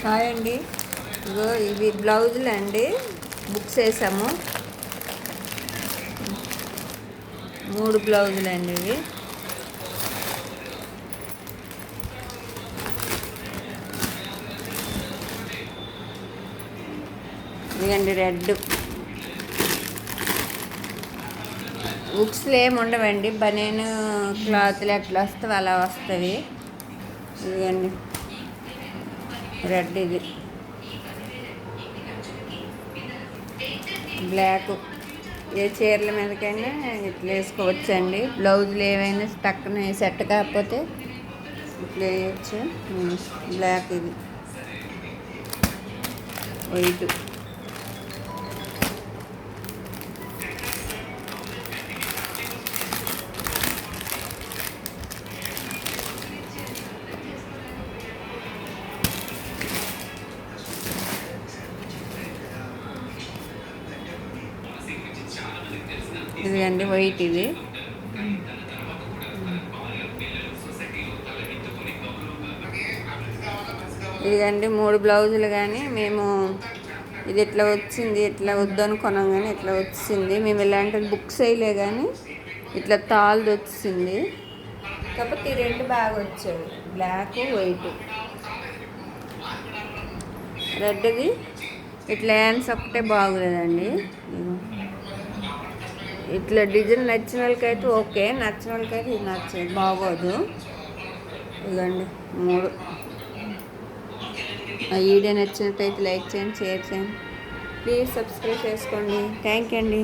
Hi అండి. ఇగో ఇవి బ్లౌజులు అండి. బుక్స్ వేసాము. 3 బ్లౌజులు అండి ఇవి. ఇదండి రెడ్. బుక్స్లో ఏమి ఉండవండి, బనీన్ క్లాత్లు ఎట్లా వస్తావు అలా వస్తాయి. ఇదండి రెడ్, ఇది బ్లాక్. ఏ చీరల మీదకైనా ఇట్లా వేసుకోవచ్చండి. బ్లౌజులు ఏవైనా టక్కున సెట్ కాకపోతే ఇట్లా వేయచ్చు. బ్లాక్, ఇది వైట్. ఇదిగండి వైట్, ఇది ఇదిగండి 3 బ్లౌజులు. కానీ మేము ఇది ఇట్లా వచ్చింది, ఇట్లా వద్దనుకున్నాం కానీ ఇట్లా వచ్చింది. మేము ఇలాంటిది బుక్స్ వేయలే కానీ ఇట్లా తాళ్ళది వచ్చింది. కాకపోతే ఈ 2 బాగా వచ్చాయి, బ్లాక్ వైట్. రెడ్ది ఇట్లా హ్యాండ్స్ ఒకటే బాగోలేదండి. ఇట్లా డిజైన్ నచ్చిన వాళ్ళకైతే ఓకే, నచ్చిన వాళ్ళకైతే ఇది నచ్చదు, బాగోదు. ఇదండి 3. ఈ వీడియో నచ్చినట్టయితే లైక్ చేయండి, షేర్ చేయండి, ప్లీజ్ సబ్స్క్రైబ్ చేసుకోండి. థ్యాంక్ యూ అండి.